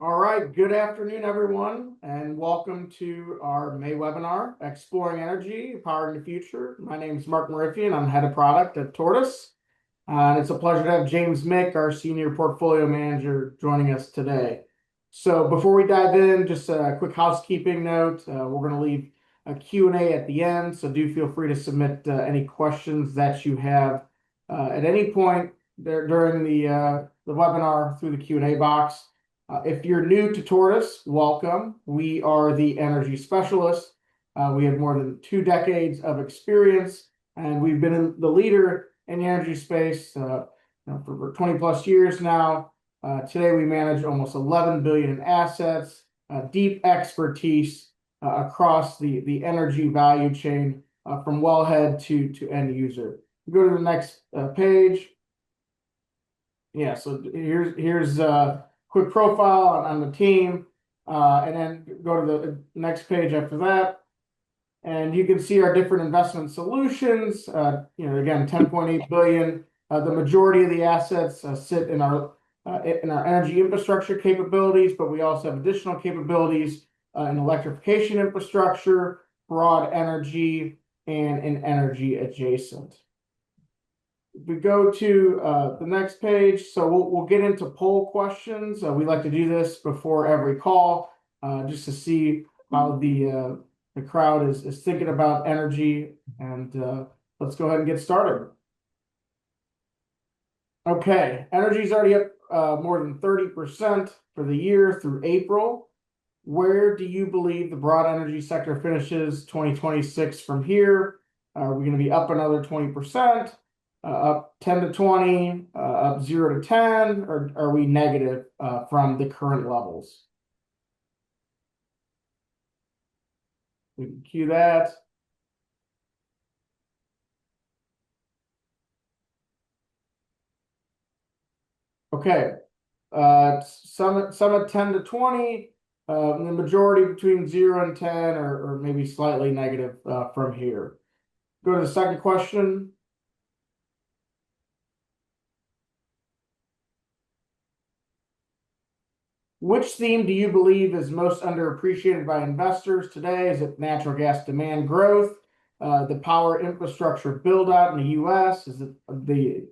All right, good afternoon, everyone, and welcome to our May webinar, Exploring Energy, Powering the Future. My name is Mark Mariffian. I'm head of product at Tortoise. And it's a pleasure to have James Mick, our senior portfolio manager, joining us today. So before we dive in, just a quick housekeeping note. We're going to leave a Q&A at the end, so do feel free to submit any questions that you have at any point during the webinar through the Q&A box. If you're new to Tortoise, welcome. We are the energy specialist. We have more than 2 decades of experience, and we've been the leader in the energy space for 20 plus years now. Today we manage almost 11 billion in assets, deep expertise across the energy value chain from wellhead to end user. Go to the next page. Yeah, so here's quick profile on the team, and then go to the next page after that. And you can see our different investment solutions. Again, 10.8 billion. The majority of the assets sit in our energy infrastructure capabilities, but we also have additional capabilities in electrification infrastructure, broad energy, and in energy adjacent. If we go to the next page, so we'll get into poll questions. We like to do this before every call, just to see how the crowd is thinking about energy, and let's go ahead and get started. Okay, energy's already up more than 30% for the year through April. Where do you believe the broad energy sector finishes 2026 from here? Are we going to be up another 20%, up 10 to 20, up 0 to 10, or are we negative from the current levels? We can cue that. Okay, some at 10 to 20, the majority between 0 and 10, or maybe slightly negative from here. Go to the second question. Which theme do you believe is most underappreciated by investors today? Is it natural gas demand growth, the power infrastructure build out in the U.S.? Is it the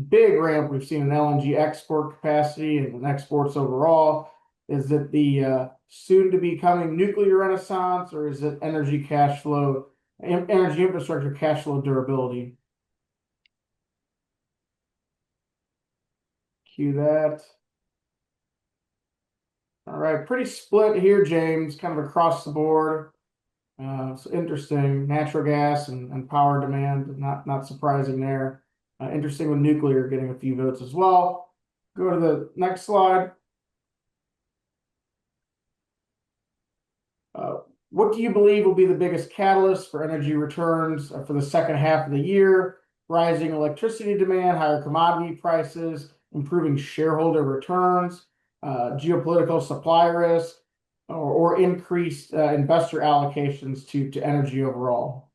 big ramp we've seen in LNG export capacity and in exports overall? Is it the soon to be coming nuclear renaissance, or is it energy infrastructure cash flow durability? Cue that. All right, pretty split here, James, kind of across the board. It's interesting, natural gas and power demand, not surprising there. Interesting with nuclear getting a few votes as well. Go to the next slide. What do you believe will be the biggest catalyst for energy returns for the second half of the year? Rising electricity demand, higher commodity prices, improving shareholder returns, geopolitical supply risk, or increased investor allocations to energy overall?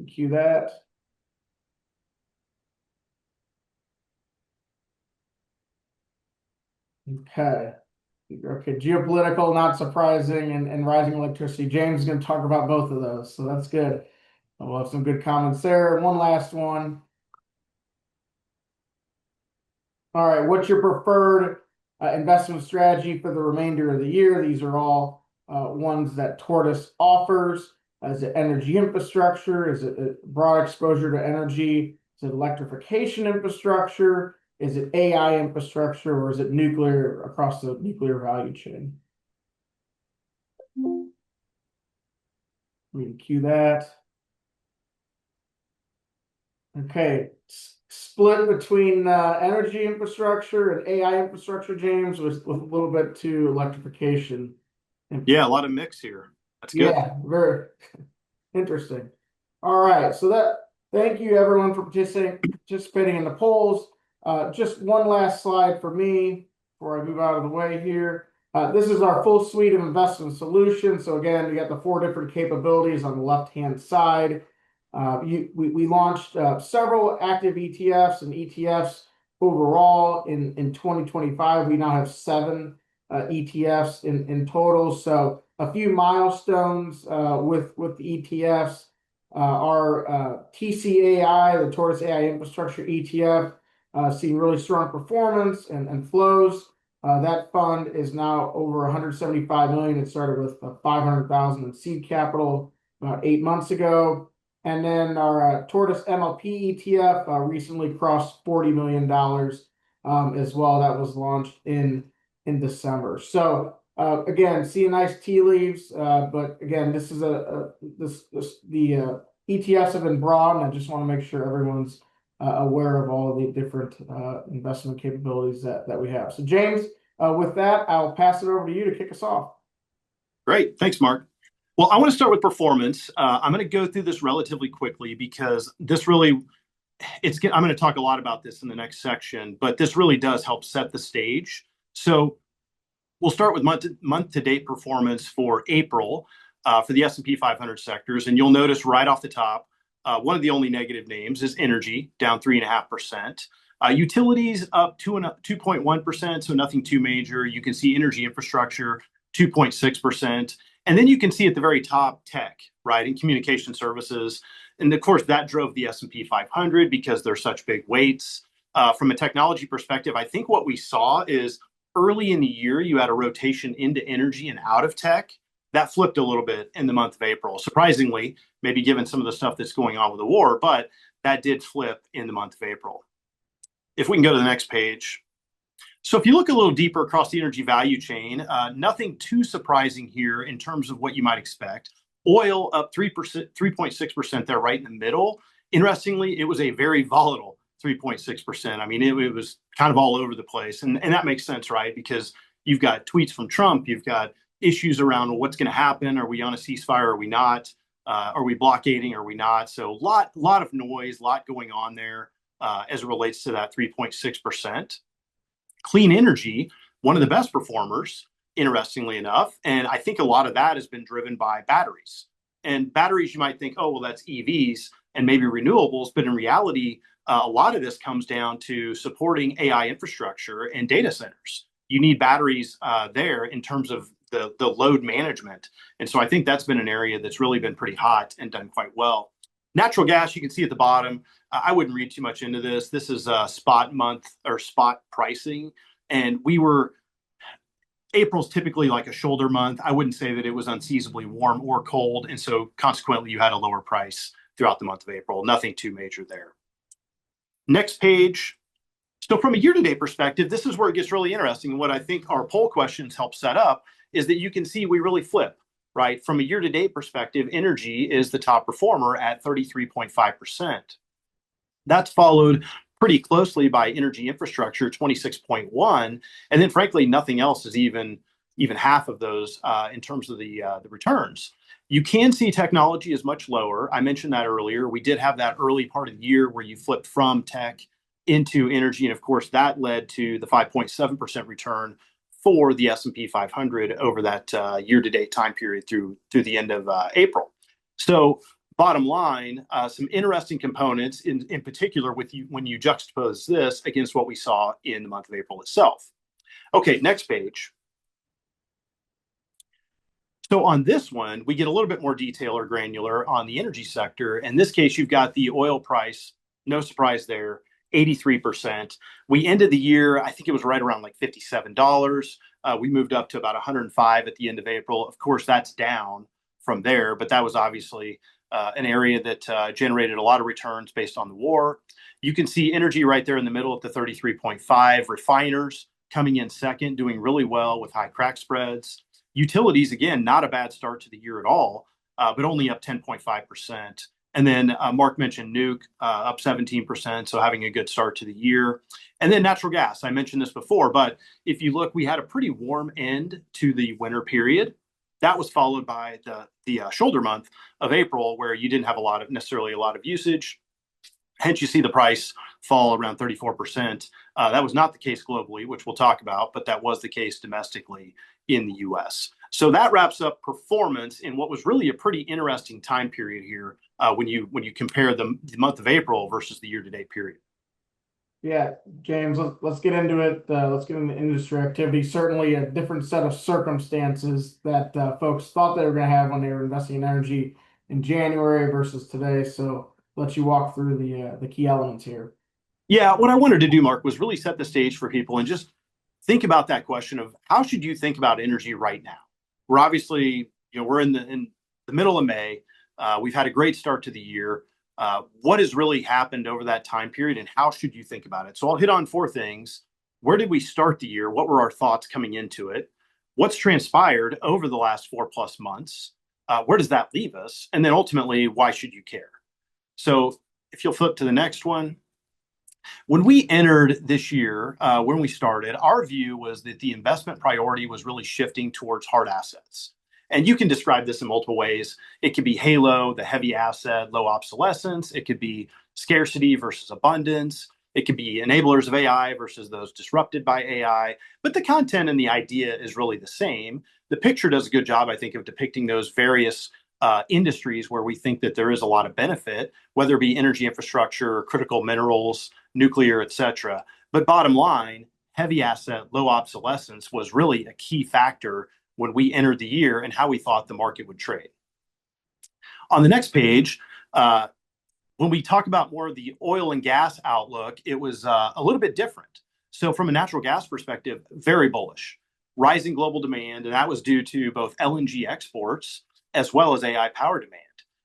Cue that. Okay, geopolitical, not surprising, and rising electricity. James is going to talk about both of those, so that's good. We'll have some good comments there. One last one. All right, what's your preferred investment strategy for the remainder of the year? These are all ones that Tortoise offers. Is it energy infrastructure? Is it broad exposure to energy? Is it electrification infrastructure? Is it AI infrastructure, or is it nuclear across the nuclear value chain? We can cue that. Okay, split between energy infrastructure and AI infrastructure, James, with a little bit to electrification. Yeah, a lot of mix here. That's good. Yeah, very interesting. All right, so thank you everyone for participating in the polls. Just one last slide for me before I move out of the way here. This is our full suite of investment solutions. So again, we got the 4 different capabilities on the left-hand side. We launched several active ETFs and ETFs overall in 2025. We now have seven ETFs in total. So a few milestones with the ETFs. Our TCAI, the Tortoise AI Infrastructure ETF, seeing really strong performance and flows. That fund is now over 175 million. It started with 500,000 in seed capital about 8 months ago. And then our Tortoise MLP ETF recently crossed $40 million as well. That was launched in December. So again, see nice tea leaves, but again, this is the ETFs have been broad, and I just want to make sure everyone's aware of all the different investment capabilities that we have. So James, with that, I'll pass it over to you to kick us off. Great. Thanks, Mark. Well, I want to start with performance. I'm going to go through this relatively quickly because this really, I'm going to talk a lot about this in the next section, but this really does help set the stage. So we'll start with month-to-date performance for April for the S&P 500 sectors. And you'll notice right off the top, one of the only negative names is energy, down 3.5%. Utilities up 2.1%, so nothing too major. You can see energy infrastructure, 2.6%. And then you can see at the very top tech, right, and communication services. And of course, that drove the S&P 500 because they're such big weights. From a technology perspective, I think what we saw is early in the year, you had a rotation into energy and out of tech. That flipped a little bit in the month of April, surprisingly, maybe given some of the stuff that's going on with the war, but that did flip in the month of April. If we can go to the next page. So if you look a little deeper across the energy value chain, nothing too surprising here in terms of what you might expect. Oil up 3%, 3.6% there right in the middle. Interestingly, it was a very volatile 3.6%. I mean, it was kind of all over the place. And that makes sense, right? Because you've got tweets from Trump, you've got issues around what's going to happen. Are we on a ceasefire? Are we not? Are we blockading? Are we not? So lot of noise, lot going on there as it relates to that 3.6%. Clean energy, one of the best performers, interestingly enough. And I think a lot of that has been driven by batteries. And batteries, you might think, oh, well, that's EVs and maybe renewables. But in reality, a lot of this comes down to supporting AI infrastructure and data centers. You need batteries there in terms of the load management. And so I think that's been an area that's really been pretty hot and done quite well. Natural gas, you can see at the bottom. I wouldn't read too much into this. This is spot month or spot pricing. And April's typically like a shoulder month. I wouldn't say that it was unseasonably warm or cold. And so consequently, you had a lower price throughout the month of April. Nothing too major there. Next page. So from a year-to-date perspective, this is where it gets really interesting. And what I think our poll questions help set up is that you can see we really flip, right? From a year-to-date perspective, energy is the top performer at 33.5%. That's followed pretty closely by energy infrastructure, 26.1, and then frankly, nothing else is even half of those in terms of the returns. You can see technology is much lower. I mentioned that earlier. We did have that early part of the year where you flipped from tech into energy, and of course, that led to the 5.7% return for the S&P 500 over that year-to-date time period through the end of April. So bottom line, some interesting components in particular when you juxtapose this against what we saw in the month of April itself. Okay, next page. So on this one, we get a little bit more detail or granular on the energy sector. In this case, you've got the oil price, no surprise there, 83%. We ended the year, I think it was right around like $57. We moved up to about 105 at the end of April. Of course, that's down from there, but that was obviously an area that generated a lot of returns based on the war. You can see energy right there in the middle at the 33.5. Refiners coming in second, doing really well with high crack spreads. Utilities, again, not a bad start to the year at all, but only up 10.5%. And then Mark mentioned nuke up 17%, so having a good start to the year. And then natural gas, I mentioned this before, but if you look, we had a pretty warm end to the winter period. That was followed by the shoulder month of April, where you didn't have necessarily a lot of usage. Hence, you see the price fall around 34%. That was not the case globally, which we'll talk about, but that was the case domestically in the U.S. So that wraps up performance in what was really a pretty interesting time period here when you compare the month of April versus the year-to-date period. Yeah, James, let's get into it. Let's get into industry activity. Certainly a different set of circumstances that folks thought they were going to have when they were investing in energy in January versus today. So let you walk through the key elements here. Yeah, what I wanted to do, Mark, was really set the stage for people and just think about that question of how should you think about energy right now? We're obviously, we're in the middle of May. We've had a great start to the year. What has really happened over that time period, and how should you think about it? So I'll hit on four things. Where did we start the year? What were our thoughts coming into it? What's transpired over the last 4+ months? Where does that leave us? And then ultimately, why should you care? So if you'll flip to the next one. When we entered this year, when we started, our view was that the investment priority was really shifting towards hard assets. And you can describe this in multiple ways. It could be halo, the heavy asset, low obsolescence. It could be scarcity versus abundance. It could be enablers of AI versus those disrupted by AI. But the content and the idea is really the same. The picture does a good job, I think, of depicting those various industries where we think that there is a lot of benefit, whether it be energy infrastructure, critical minerals, nuclear, et cetera. But bottom line, heavy asset, low obsolescence was really a key factor when we entered the year and how we thought the market would trade. On the next page, when we talk about more of the oil and gas outlook, it was a little bit different. So from a natural gas perspective, very bullish. Rising global demand, and that was due to both LNG exports as well as AI power demand.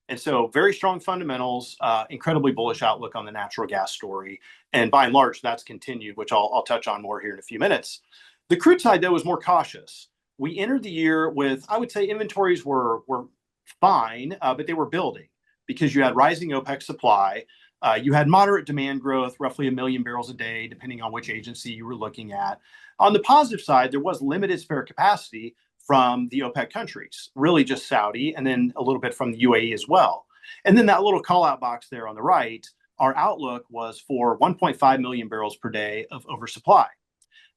And so very strong fundamentals, incredibly bullish outlook on the natural gas story. And by and large, that's continued, which I'll touch on more here in a few minutes. The crude side, though, was more cautious. We entered the year with, I would say, inventories were fine, but they were building because you had rising OPEC supply. You had moderate demand growth, roughly 1 million barrels a day, depending on which agency you were looking at. On the positive side, there was limited spare capacity from the OPEC countries, really just Saudi, and then a little bit from the UAE as well. And then that little call out box there on the right, our outlook was for 1.5 million barrels per day of oversupply.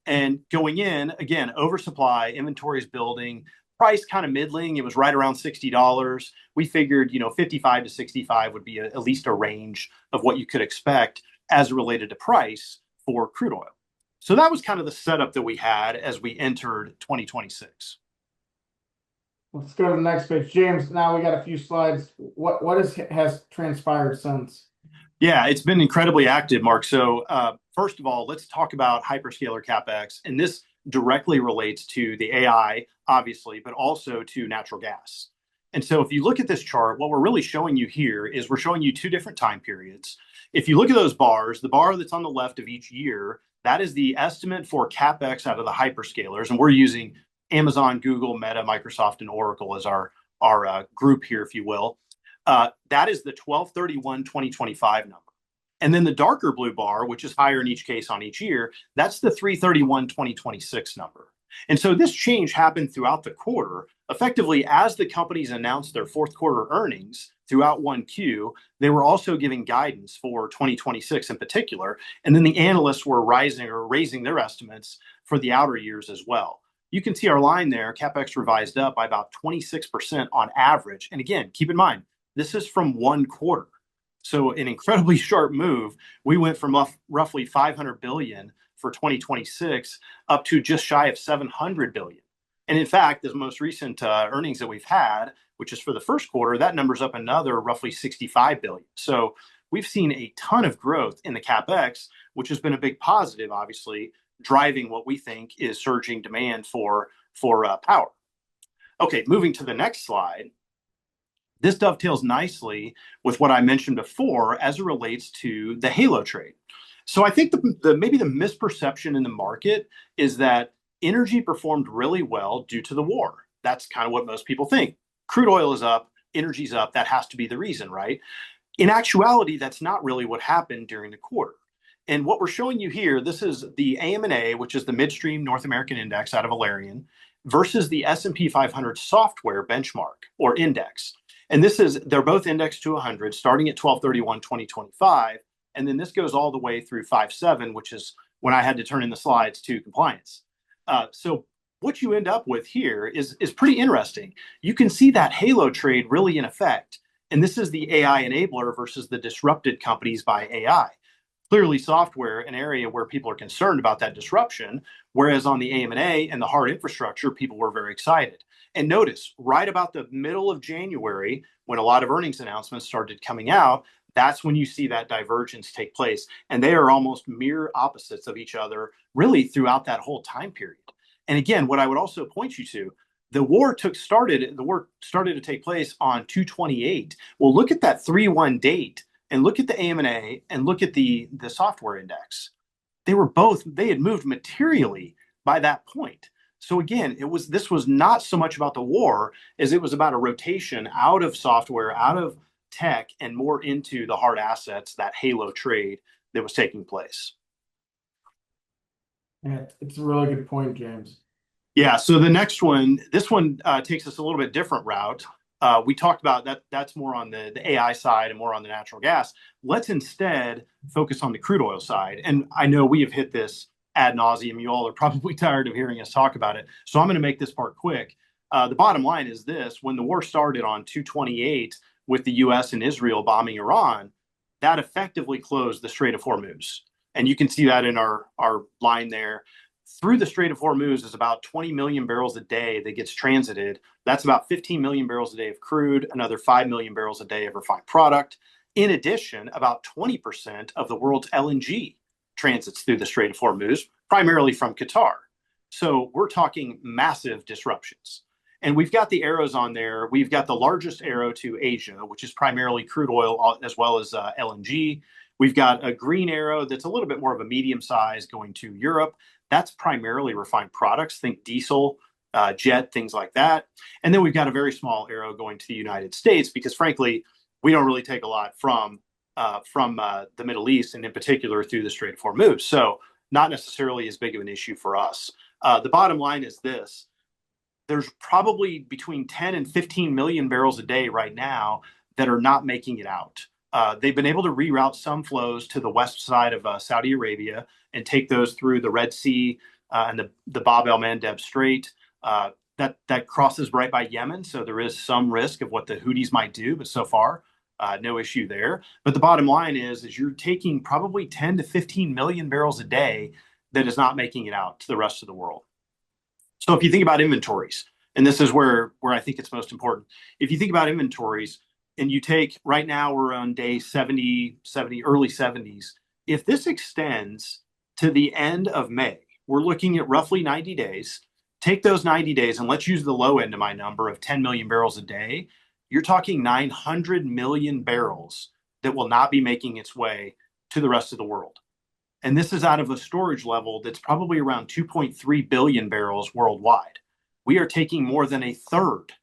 And going in, again, oversupply, inventories building, price kind of middling. It was right around $60. We figured, 55 to 65 would be at least a range of what you could expect as related to price for crude oil. So that was kind of the setup that we had as we entered 2026. Let's go to the next page. James, now we got a few slides. What has transpired since? Yeah, it's been incredibly active, Mark. So first of all, let's talk about hyperscaler CapEx. And this directly relates to the AI, obviously, but also to natural gas. And so if you look at this chart, what we're really showing you here is we're showing you two different time periods. If you look at those bars, the bar that's on the left of each year, that is the estimate for CapEx out of the hyperscalers. And we're using Amazon, Google, Meta, Microsoft, and Oracle as our group here, if you will. That is the 12/31/2025 number. And then the darker blue bar, which is higher in each case on each year, that's the 3/31/2026 number. And so this change happened throughout the quarter. Effectively, as the companies announced their fourth quarter earnings throughout 1Q, they were also giving guidance for 2026 in particular. And then the analysts were raising their estimates for the outer years as well. You can see our line there, CapEx revised up by about 26% on average. And again, keep in mind, this is from one quarter. So an incredibly sharp move. We went from roughly 500 billion for 2026 up to just shy of 700 billion. And in fact, the most recent earnings that we've had, which is for the first quarter, that number's up another roughly 65 billion. So we've seen a ton of growth in the CapEx, which has been a big positive, obviously, driving what we think is surging demand for power. Okay, moving to the next slide. This dovetails nicely with what I mentioned before as it relates to the halo trade. So I think maybe the misperception in the market is that energy performed really well due to the war. That's kind of what most people think. Crude oil is up, energy's up. That has to be the reason, right? In actuality, that's not really what happened during the quarter. And what we're showing you here, this is the AMNA, which is the midstream North American index out of Valerian, versus the S&P 500 software benchmark or index. And they're both indexed to 100, starting at 12/31/2025. And then this goes all the way through 5/7, which is when I had to turn in the slides to compliance. So what you end up with here is pretty interesting. You can see that halo trade really in effect. And this is the AI enabler versus the disrupted companies by AI. clearly software, an area where people are concerned about that disruption, whereas on the AM&A and the hard infrastructure, people were very excited. And notice, right about the middle of January, when a lot of earnings announcements started coming out, that's when you see that divergence take place. And they are almost mirror opposites of each other, really throughout that whole time period. And again, what I would also point you to, the war started to take place on 228. Well, look at that 3-1 date and look at the AM&A and look at the software index. They had moved materially by that point. So again, this was not so much about the war as it was about a rotation out of software, out of tech, and more into the hard assets, that halo trade that was taking place. Yeah, it's a really good point, James. Yeah, so this one takes us a little bit different route. We talked about that. That's more on the AI side and more on the natural gas. Let's instead focus on the crude oil side. And I know we have hit this ad nauseum. You all are probably tired of hearing us talk about it. So I'm going to make this part quick. The bottom line is this: when the war started on 228 with the U.S. and Israel bombing Iran, that effectively closed the Strait of Hormuz. And you can see that in our line there. Through the Strait of Hormuz is about 20 million barrels a day that gets transited. That's about 15 million barrels a day of crude, another 5 million barrels a day of refined product. In addition, about 20% of the world's LNG transits through the Strait of Hormuz, primarily from Qatar. So we're talking massive disruptions. And we've got the arrows on there. We've got the largest arrow to Asia, which is primarily crude oil as well as LNG. We've got a green arrow that's a little bit more of a medium size going to Europe. That's primarily refined products. Think diesel, jet, things like that. And then we've got a very small arrow going to the United States because, frankly, we don't really take a lot from the Middle East and in particular through the Strait of Hormuz. So not necessarily as big of an issue for us. The bottom line is this: there's probably between 10 and 15 million barrels a day right now that are not making it out. They've been able to reroute some flows to the west side of Saudi Arabia and take those through the Red Sea and the Bab el-Mandeb Strait. That crosses right by Yemen, so there is some risk of what the Houthis might do, but so far, no issue there. But the bottom line is you're taking probably 10 to 15 million barrels a day that is not making it out to the rest of the world. So if you think about inventories, and this is where I think it's most important, if you think about inventories, and you take right now we're on day 70, early 70s. If this extends to the end of May, we're looking at roughly 90 days. Take those 90 days and let's use the low end of my number of 10 million barrels a day. You're talking 900 million barrels that will not be making its way to the rest of the world. And this is out of a storage level that's probably around 2.3 billion barrels worldwide. We are taking more than a third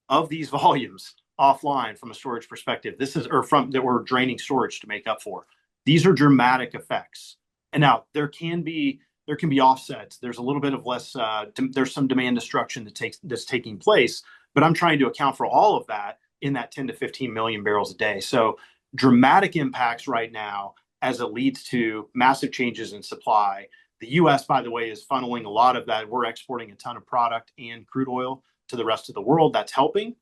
of these volumes offline from a storage perspective. That we're draining storage to make up for. These are dramatic effects. And now there can be offsets. There's a little bit of less. There's some demand destruction that's taking place, but I'm trying to account for all of that in that 10 to 15 million barrels a day. So dramatic impacts right now as it leads to massive changes in supply. The U.S., by the way, is funneling a lot of that. We're exporting a ton of product and crude oil to the rest of the world. That's helping.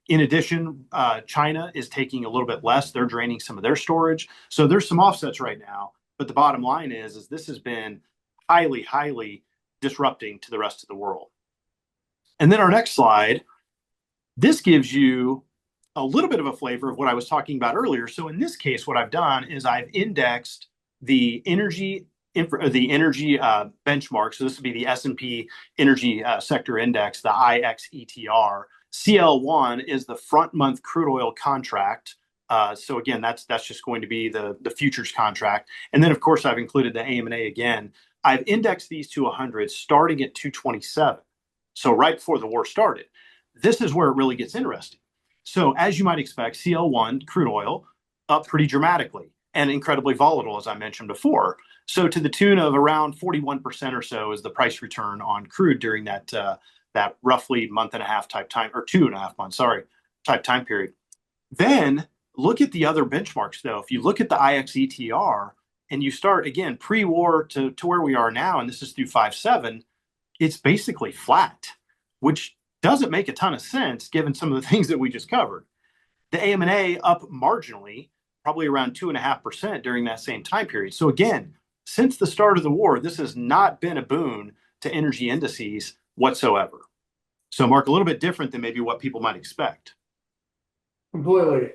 In addition, China is taking a little bit less. They're draining some of their storage. So there's some offsets right now. But the bottom line is this has been highly, highly disrupting to the rest of the world. And then our next slide, this gives you a little bit of a flavor of what I was talking about earlier. So in this case, what I've done is I've indexed the energy benchmark. So this would be the S&P Energy Sector Index, the IXETR. CL1 is the front month crude oil contract. So again, that's just going to be the futures contract. And then, of course, I've included the AM&A again. I've indexed these to 100 starting at 227. So right before the war started. This is where it really gets interesting. So as you might expect, CL1 crude oil up pretty dramatically and incredibly volatile, as I mentioned before. So to the tune of around 41% or so is the price return on crude during that roughly month and a half type time, or 2.5 months, type time period. Then look at the other benchmarks, though. If you look at the IXETR and you start, again, pre-war to where we are now, and this is through 5/7, it's basically flat, which doesn't make a ton of sense given some of the things that we just covered. The AM&A up marginally, probably around 2.5% during that same time period. So again, since the start of the war, this has not been a boon to energy indices whatsoever. So, Mark, a little bit different than maybe what people might expect. Completely.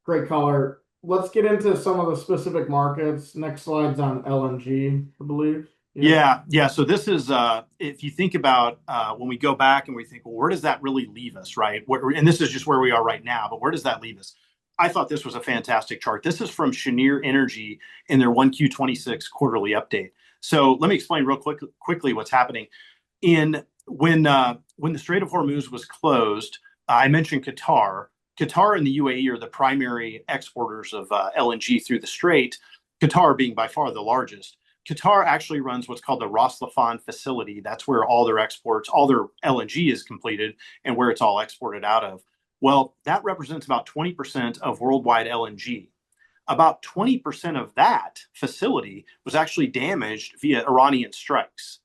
Great color. Let's get into some of the specific markets. Next slide's on LNG, I believe. Yeah. So this is, if you think about when we go back and we think, well, where does that really leave us, right? And this is just where we are right now, but where does that leave us? I thought this was a fantastic chart. This is from Cheniere Energy in their 1Q26 quarterly update. So let me explain real quickly what's happening. When the Strait of Hormuz was closed, I mentioned Qatar. Qatar and the UAE are the primary exporters of LNG through the Strait, Qatar being by far the largest. Qatar actually runs what's called the Ras Laffan facility. That's where all their exports, all their LNG is completed and where it's all exported out of. Well, that represents about 20% of worldwide LNG. About 20% of that facility was actually damaged via Iranian strikes.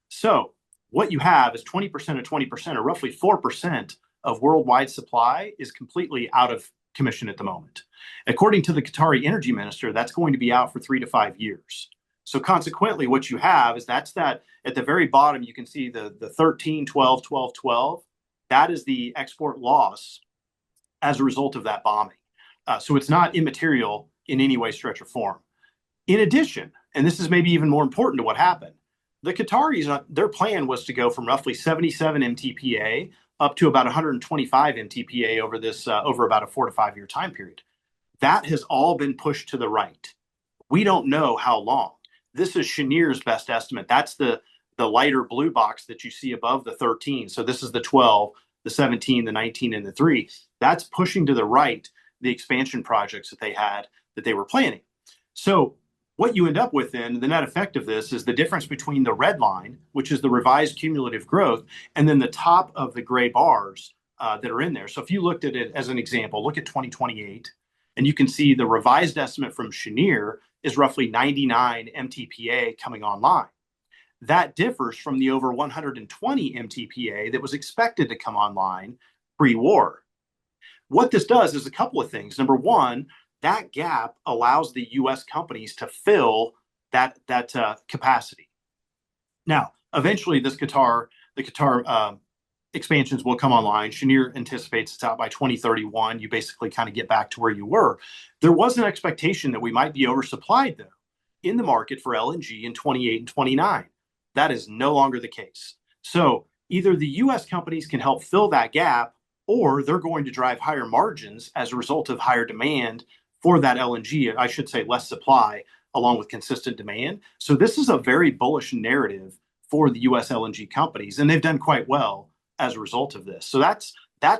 So what you have is 20% of 20%, or roughly 4% of worldwide supply is completely out of commission at the moment. According to the Qatari energy minister, that's going to be out for 3 to 5 years. So consequently, what you have is that's that at the very bottom, you can see the 13, 12, 12, 12. That is the export loss as a result of that bombing. So it's not immaterial in any way, stretch, or form. In addition, and this is maybe even more important to what happened, the Qataris, their plan was to go from roughly 77 MTPA up to about 125 MTPA over about a 4 to 5 year time period. That has all been pushed to the right. We don't know how long. This is Cheniere's best estimate. That's the lighter blue box that you see above the 13. So this is the 12, the 17, the 19, and the 3. That's pushing to the right the expansion projects that they were planning. So what you end up with then, the net effect of this is the difference between the red line, which is the revised cumulative growth, and then the top of the gray bars that are in there. So if you looked at it as an example, look at 2028, and you can see the revised estimate from Cheniere is roughly 99 MTPA coming online. That differs from the over 120 MTPA that was expected to come online pre-war. What this does is a couple of things. Number one, that gap allows the U.S. companies to fill that capacity. Now, eventually, the Qatar expansions will come online. Cheniere anticipates it's out by 2031. You basically kind of get back to where you were. There was an expectation that we might be oversupplied, though, in the market for LNG in 28 and 29. That is no longer the case. So either the U.S. companies can help fill that gap, or they're going to drive higher margins as a result of higher demand for that LNG. I should say less supply along with consistent demand. So this is a very bullish narrative for the U.S. LNG companies, and they've done quite well as a result of this. So that's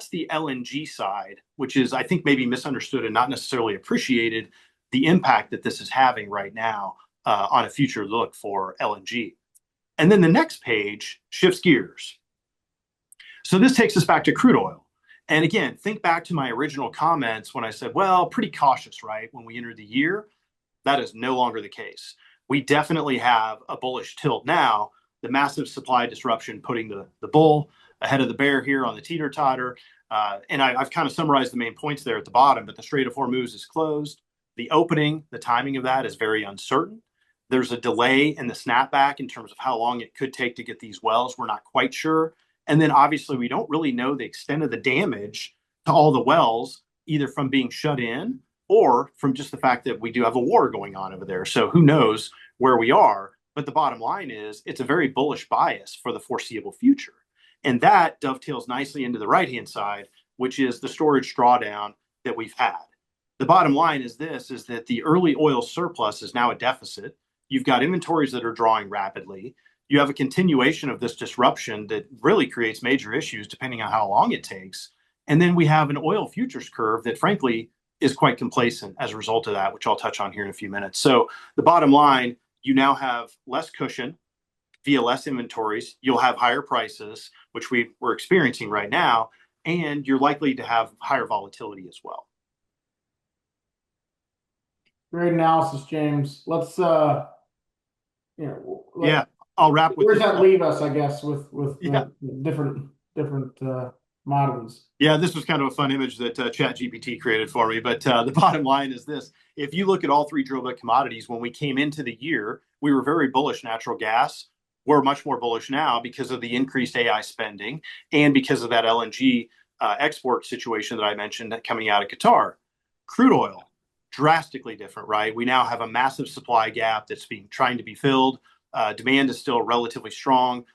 the LNG side, which is, I think, maybe misunderstood and not necessarily appreciated, the impact that this is having right now on a future look for LNG. And then the next page shifts gears. So this takes us back to crude oil. And again, think back to my original comments when I said, well, pretty cautious, right? When we entered the year, that is no longer the case. We definitely have a bullish tilt now, the massive supply disruption putting the bull ahead of the bear here on the teeter-totter. And I've kind of summarized the main points there at the bottom, but the Strait of Hormuz is closed. The opening, the timing of that is very uncertain. There's a delay in the snapback in terms of how long it could take to get these wells. We're not quite sure. And then obviously we don't really know the extent of the damage to all the wells, either from being shut in or from just the fact that we do have a war going on over there. So who knows where we are? But the bottom line is it's a very bullish bias for the foreseeable future. And that dovetails nicely into the right-hand side, which is the storage drawdown that we've had. The bottom line is that the early oil surplus is now a deficit. You've got inventories that are drawing rapidly. You have a continuation of this disruption that really creates major issues depending on how long it takes. And then we have an oil futures curve that frankly is quite complacent as a result of that, which I'll touch on here in a few minutes. So the bottom line, you now have less cushion via less inventories. You'll have higher prices, which we're experiencing right now, and you're likely to have higher volatility as well. Great analysis, James. Let's I'll wrap with where does that leave us, I guess, with yeah. different commodities. Yeah, this was kind of a fun image that ChatGPT created for me. But the bottom line is this. If you look at all three drill bit commodities, when we came into the year, we were very bullish natural gas. We're much more bullish now because of the increased AI spending and because of that LNG export situation that I mentioned coming out of Qatar. Crude oil, drastically different, right? We now have a massive supply gap that's trying to be filled. Demand is still relatively strong.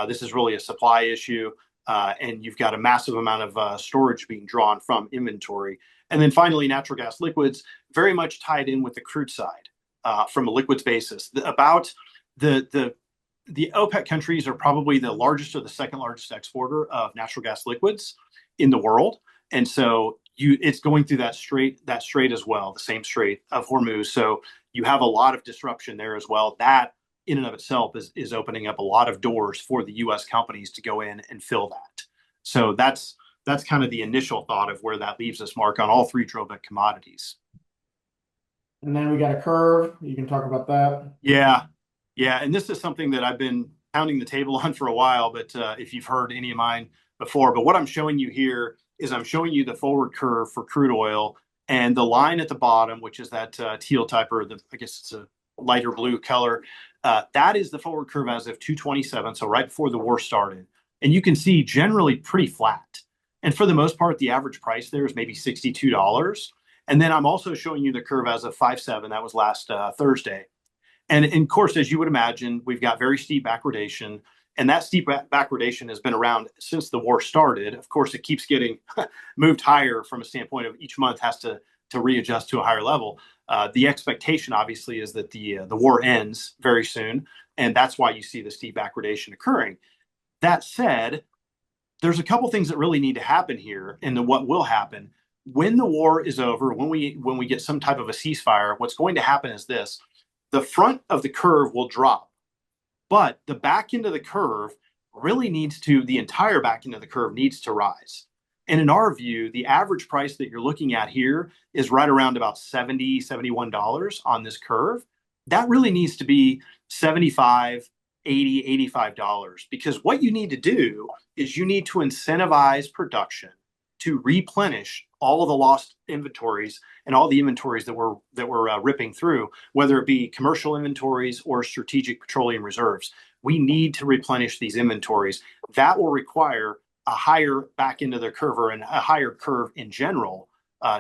This is really a supply issue. And you've got a massive amount of storage being drawn from inventory. And then finally, natural gas liquids, very much tied in with the crude side from a liquids basis. About the OPEC countries are probably the largest or the second largest exporter of natural gas liquids in the world. And so it's going through that strait as well, the same Strait of Hormuz. So you have a lot of disruption there as well. That in and of itself is opening up a lot of doors for the U.S. companies to go in and fill that. So that's kind of the initial thought of where that leaves us, Mark, on all three drill bit commodities. And then we got a curve. You can talk about that. Yeah. And this is something that I've been pounding the table on for a while, but if you've heard any of mine before, but what I'm showing you here is I'm showing you the forward curve for crude oil, and the line at the bottom, which is that teal type, or I guess it's a lighter blue color. That is the forward curve as of 2/27, so right before the war started. And you can see generally pretty flat. And for the most part, the average price there is maybe $62. And then I'm also showing you the curve as of 5/7. That was last Thursday. And of course, as you would imagine, we've got very steep backwardation. And that steep backwardation has been around since the war started. Of course, it keeps getting moved higher from a standpoint of each month has to readjust to a higher level. The expectation, obviously, is that the war ends very soon, and that's why you see the steep backwardation occurring. That said, there's a couple things that really need to happen here, and what will happen when the war is over, when we get some type of a ceasefire. What's going to happen is this: the front of the curve will drop, but the back end of the curve the entire back end of the curve needs to rise. And in our view, the average price that you're looking at here is right around about $70, $71 on this curve. That really needs to be $75, $80, $85, because what you need to do is you need to incentivize production to replenish all of the lost inventories and all the inventories that we're ripping through, whether it be commercial inventories or strategic petroleum reserves. We need to replenish these inventories. That will require a higher back end of the curve, or a higher curve in general,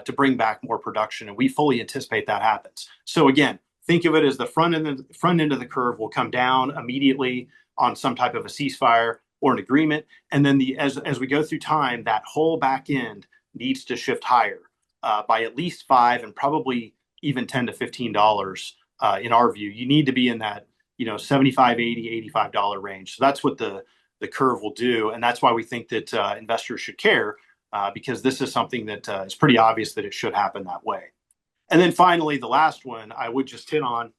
to bring back more production, and we fully anticipate that happens. So again, think of it as the front end of the curve will come down immediately on some type of a ceasefire or an agreement, and then as we go through time, that whole back end needs to shift higher by at least $5 and probably even $10 to $15. In our view, you need to be in that $75, $80, $85 range. So that's what the curve will do, and that's why we think that investors should care, because this is something that is pretty obvious that it should happen that way. And then finally, the last one I would just hit on.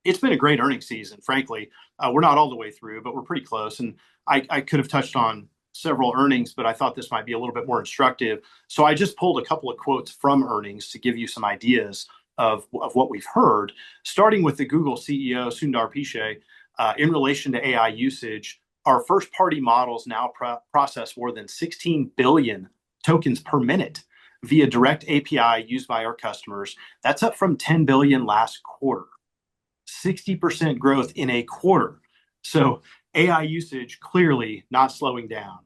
It's been a great earnings season, frankly. We're not all the way through, but we're pretty close. And I could have touched on several earnings, but I thought this might be a little bit more instructive. So I just pulled a couple of quotes from earnings to give you some ideas of what we've heard, starting with the Google CEO, Sundar Pichai, in relation to AI usage. Our first-party models now process more than 16 billion tokens per minute via direct API used by our customers. That's up from 10 billion last quarter. 60% growth in a quarter. So AI usage clearly not slowing down.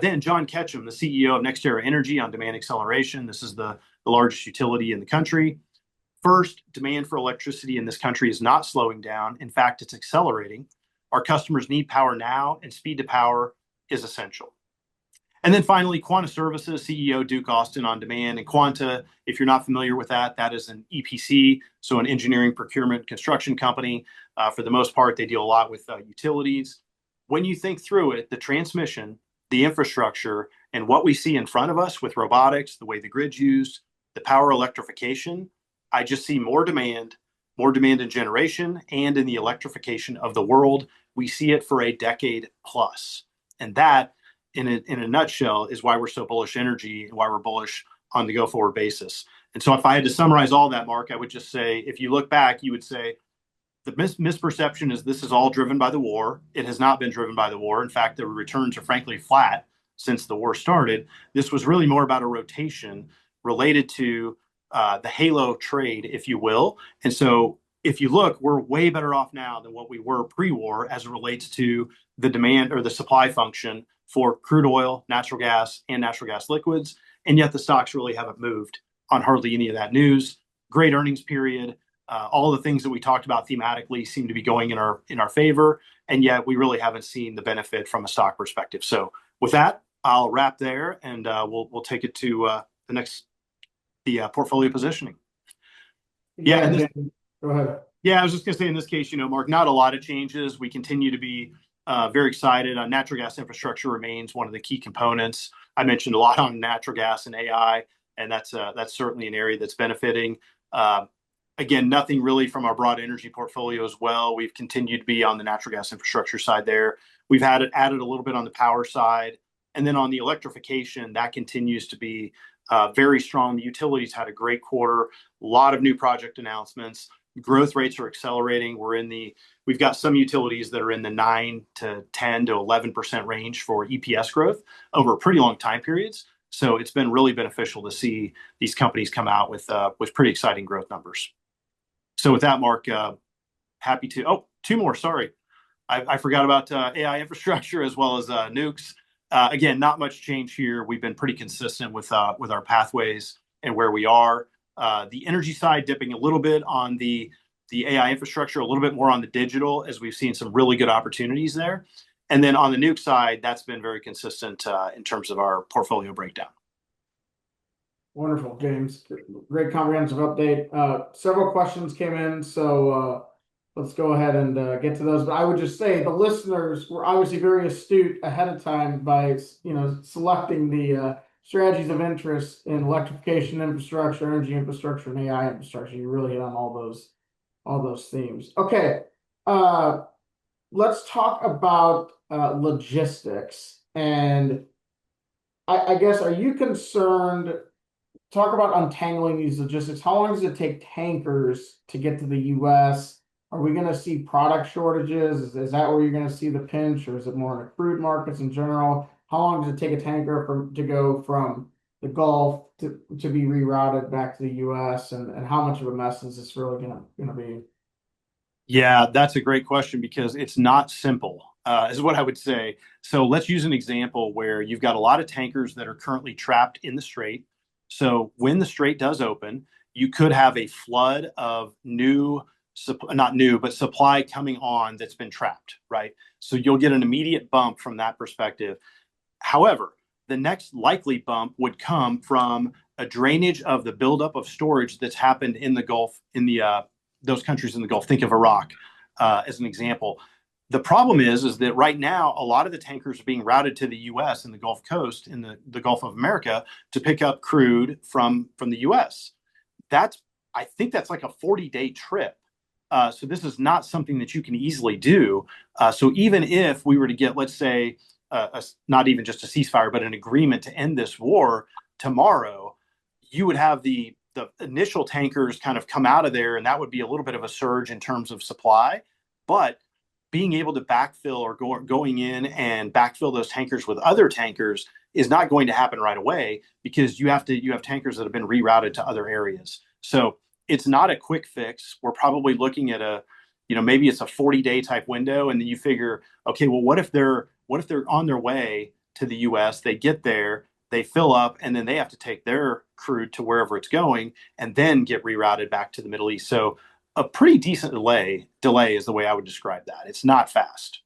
Then John Ketchum, the CEO of NextEra Energy, on demand acceleration. This is the largest utility in the country. First, demand for electricity in this country is not slowing down. In fact, it's accelerating. Our customers need power now, and speed to power is essential. And then finally, Quanta Services CEO Duke Austin on demand. And Quanta, if you're not familiar with that, that is an EPC, so an engineering, procurement, construction company. For the most part, they deal a lot with utilities. When you think through it, the transmission, the infrastructure, and what we see in front of us with robotics, the way the grid's used, the power electrification, I just see more demand in generation and in the electrification of the world. We see it for a decade plus. And that, in a nutshell, is why we're so bullish energy and why we're bullish on the go-forward basis. And so if I had to summarize all that, Mark, I would just say, if you look back, you would say the misperception is this is all driven by the war. It has not been driven by the war. In fact, the returns are frankly flat since the war started. This was really more about a rotation related to the halo trade, if you will. And so if you look, we're way better off now than what we were pre-war as it relates to the demand or the supply function for crude oil, natural gas, and natural gas liquids. And yet the stocks really haven't moved on hardly any of that news. Great earnings period. All the things that we talked about thematically seem to be going in our favor, and yet we really haven't seen the benefit from a stock perspective. So with that, I'll wrap there, and we'll take it to the portfolio positioning. Yeah, go ahead. Yeah, I was just going to say in this case, Mark, not a lot of changes. We continue to be very excited. Natural gas infrastructure remains one of the key components. I mentioned a lot on natural gas and AI, and that's certainly an area that's benefiting. Again, nothing really from our broad energy portfolio as well. We've continued to be on the natural gas infrastructure side there. We've added a little bit on the power side. And then on the electrification, that continues to be very strong. The utilities had a great quarter, a lot of new project announcements. Growth rates are accelerating. We've got some utilities that are in the 9 to 10 to 11% range for EPS growth over pretty long time periods. So it's been really beneficial to see these companies come out with pretty exciting growth numbers. So with that, Mark, happy to. Oh, two more. Sorry, I forgot about AI infrastructure as well as nukes. Again, not much change here. We've been pretty consistent with our pathways and where we are. The energy side dipping a little bit on the AI infrastructure, a little bit more on the digital, as we've seen some really good opportunities there. And then on the nuke side, that's been very consistent in terms of our portfolio breakdown. Wonderful, James. Great comprehensive update. Several questions came in, so let's go ahead and get to those. But I would just say the listeners were obviously very astute ahead of time by selecting the strategies of interest in electrification infrastructure, energy infrastructure, and AI infrastructure. You really hit on all those themes. Okay, let's talk about logistics. And I guess, are you concerned? Talk about untangling these logistics. How long does it take tankers to get to the U.S.? Are we going to see product shortages? Is that where you're going to see the pinch, or is it more in the crude markets in general? How long does it take a tanker to go from the Gulf to be rerouted back to the U.S.? And how much of a mess is this really going to be? Yeah, that's a great question because it's not simple, is what I would say. So let's use an example where you've got a lot of tankers that are currently trapped in the strait. So when the strait does open, you could have a flood of supply coming on that's been trapped, right? So you'll get an immediate bump from that perspective. However, the next likely bump would come from a drainage of the buildup of storage that's happened in the Gulf, in those countries in the Gulf. Think of Iraq as an example. The problem is that right now, a lot of the tankers are being routed to the U.S. in the Gulf Coast, in the Gulf of America, to pick up crude from the U.S. I think that's like a 40-day trip. So this is not something that you can easily do. So even if we were to get, let's say, not even just a ceasefire, but an agreement to end this war tomorrow, you would have the initial tankers kind of come out of there, and that would be a little bit of a surge in terms of supply. But being able to backfill or going in and backfill those tankers with other tankers is not going to happen right away, because you have tankers that have been rerouted to other areas. So it's not a quick fix. We're probably looking at maybe it's a 40-day type window, and then you figure, okay, well, what if they're on their way to the U.S., they get there, they fill up, and then they have to take their crude to wherever it's going and then get rerouted back to the Middle East. So a pretty decent delay is the way I would describe that. It's not fast.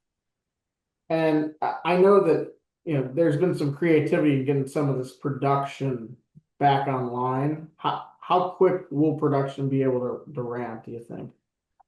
And I know that there's been some creativity in getting some of this production back online. How quick will production be able to ramp, do you think?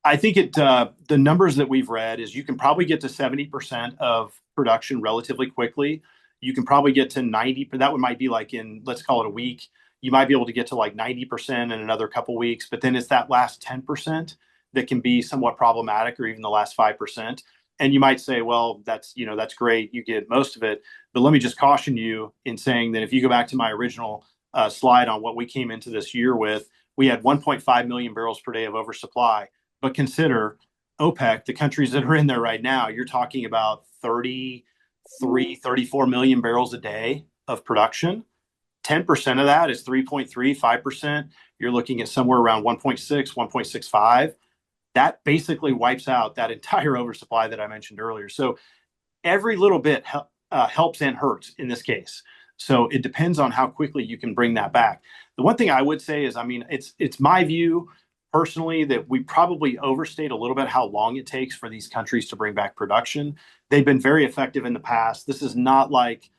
I think the numbers that we've read is you can probably get to 70% of production relatively quickly. You can probably get to 90%. That might be like in, let's call it a week. You might be able to get to like 90% in another couple weeks, but then it's that last 10% that can be somewhat problematic, or even the last 5%. And you might say, well, that's great, you get most of it. But let me just caution you in saying that if you go back to my original slide on what we came into this year with, we had 1.5 million barrels per day of oversupply. But consider OPEC, the countries that are in there right now, you're talking about 30, 34 million barrels a day of production. 10% of that is 3.3, 5%. You're looking at somewhere around 1.6, 1.65. That basically wipes out that entire oversupply that I mentioned earlier. So every little bit helps and hurts in this case. So it depends on how quickly you can bring that back. The one thing I would say is, I mean, it's my view personally that we probably overstate a little bit how long it takes for these countries to bring back production. They've been very effective in the past. This is not like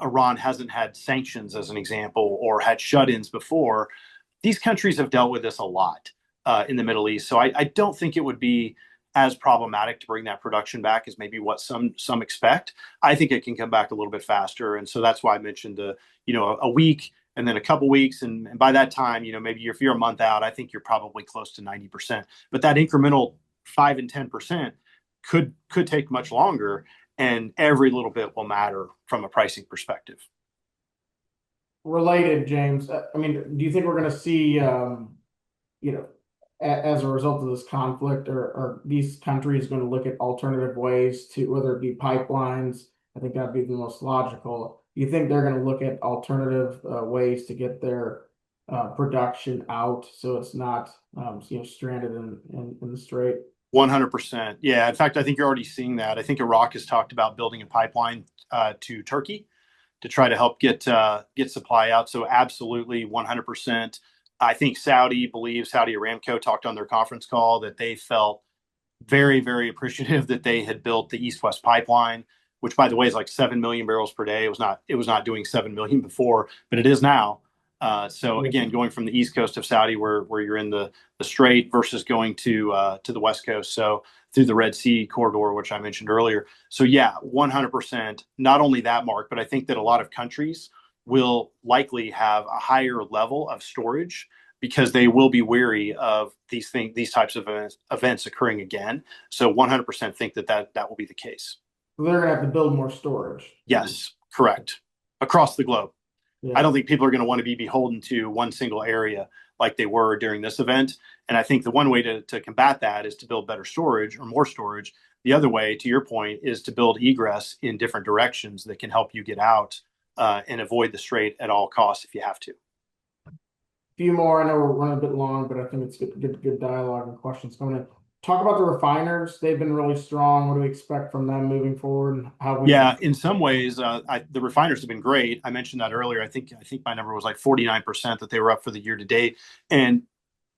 Iran hasn't had sanctions, as an example, or had shut-ins before. These countries have dealt with this a lot in the Middle East. So I don't think it would be as problematic to bring that production back as maybe what some expect. I think it can come back a little bit faster, and so that's why I mentioned a week and then a couple weeks, and by that time, maybe if you're a month out, I think you're probably close to 90%. But that incremental 5 and 10% could take much longer, and every little bit will matter from a pricing perspective. Related, James. I mean, do you think we're going to see, as a result of this conflict, are these countries going to look at alternative ways to, whether it be pipelines? I think that'd be the most logical. Do you think they're going to look at alternative ways to get their production out so it's not stranded in the strait? 100%. Yeah. In fact, I think you're already seeing that. I think Iraq has talked about building a pipeline to Turkey to try to help get supply out. So absolutely 100%. I think Saudi Aramco talked on their conference call that they felt very, very appreciative that they had built the East-West pipeline, which, by the way, is like 7 million barrels per day. It was not doing 7 million before, but it is now. So again, going from the east coast of Saudi, where you're in the Strait, versus going to the west coast, so through the Red Sea corridor, which I mentioned earlier. So yeah, 100%. Not only that, Mark, but I think that a lot of countries will likely have a higher level of storage because they will be wary of these types of events occurring again. So 100% think that will be the case. They're going to have to build more storage. Yes, correct. Across the globe. Yeah. I don't think people are going to want to be beholden to one single area like they were during this event. And I think the one way to combat that is to build better storage or more storage. The other way, to your point, is to build egress in different directions that can help you get out and avoid the strait at all costs if you have to. A few more. I know we're running a bit long, but I think it's good dialogue and questions coming in. Talk about the refiners. They've been really strong. What do we expect from them moving forward? In some ways, the refiners have been great. I mentioned that earlier. I think my number was like 49% that they were up for the year to date, and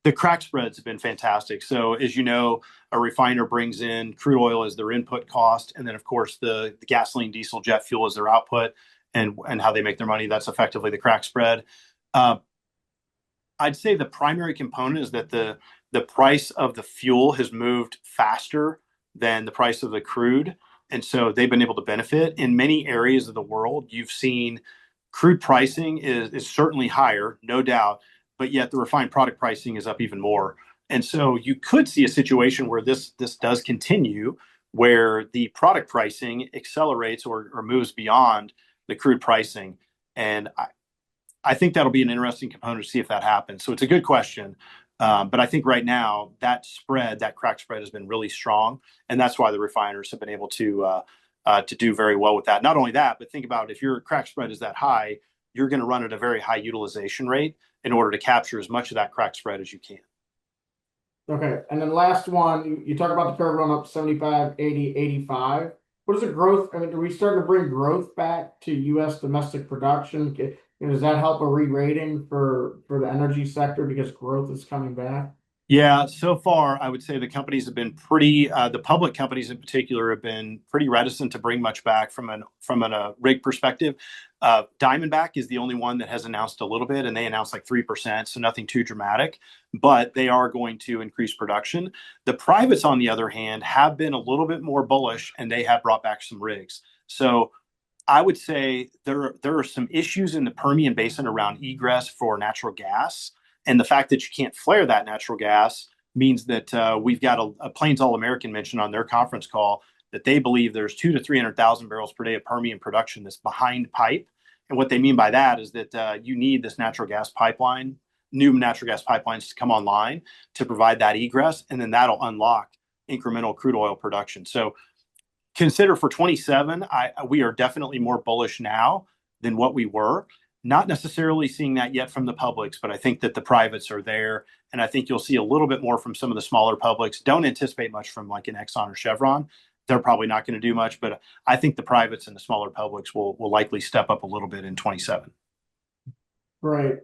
the crack spreads have been fantastic. So as you know, a refiner brings in crude oil as their input cost, and then of course the gasoline, diesel, jet fuel as their output, and how they make their money. That's effectively the crack spread. I'd say the primary component is that the price of the fuel has moved faster than the price of the crude. And so they've been able to benefit. In many areas of the world, you've seen crude pricing is certainly higher, no doubt, but yet the refined product pricing is up even more. And so you could see a situation where this does continue, where the product pricing accelerates or moves beyond the crude pricing. And I think that'll be an interesting component to see if that happens. So it's a good question. But I think right now that crack spread has been really strong. And that's why the refiners have been able to do very well with that. Not only that, but think about if your crack spread is that high, you're going to run at a very high utilization rate in order to capture as much of that crack spread as you can. Okay. And then last one, you talk about the curve run up 75, 80, 85. What is the growth? I mean, are we starting to bring growth back to U.S. domestic production? Does that help a re-rating for the energy sector because growth is coming back? Yeah, so far, I would say the companies have been the public companies in particular have been pretty reticent to bring much back from a rig perspective. Diamondback is the only one that has announced a little bit, and they announced like 3%, so nothing too dramatic, but they are going to increase production. The privates, on the other hand, have been a little bit more bullish, and they have brought back some rigs. So I would say there are some issues in the Permian Basin around egress for natural gas. And the fact that you can't flare that natural gas means that we've got a Plains All American mentioned on their conference call that they believe there's 200,000 to 300,000 barrels per day of Permian production that's behind pipe. And what they mean by that is that you need this natural gas pipeline, new natural gas pipelines to come online to provide that egress. And then that'll unlock incremental crude oil production. So consider for 27, we are definitely more bullish now than what we were. Not necessarily seeing that yet from the publics, but I think that the privates are there. And I think you'll see a little bit more from some of the smaller publics. Don't anticipate much from like an Exxon or Chevron. They're probably not going to do much, but I think the privates and the smaller publics will likely step up a little bit in 27. Great.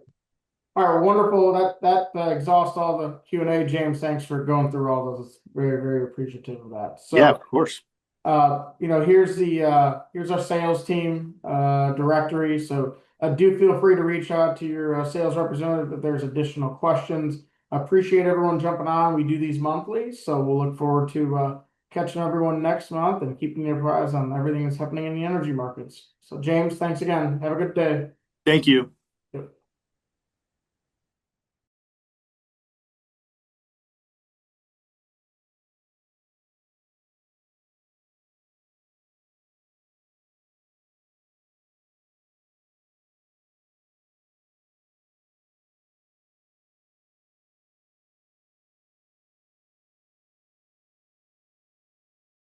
All right, wonderful. That exhausts all the Q&A. James, thanks for going through all those. Very, very appreciative of that. So, yeah, of course. Here's our sales team directory. So do feel free to reach out to your sales representative if there's additional questions. I appreciate everyone jumping on. We do these monthly, so we'll look forward to catching everyone next month and keeping you apprised on everything that's happening in the energy markets. So James, thanks again. Have a good day. Thank you.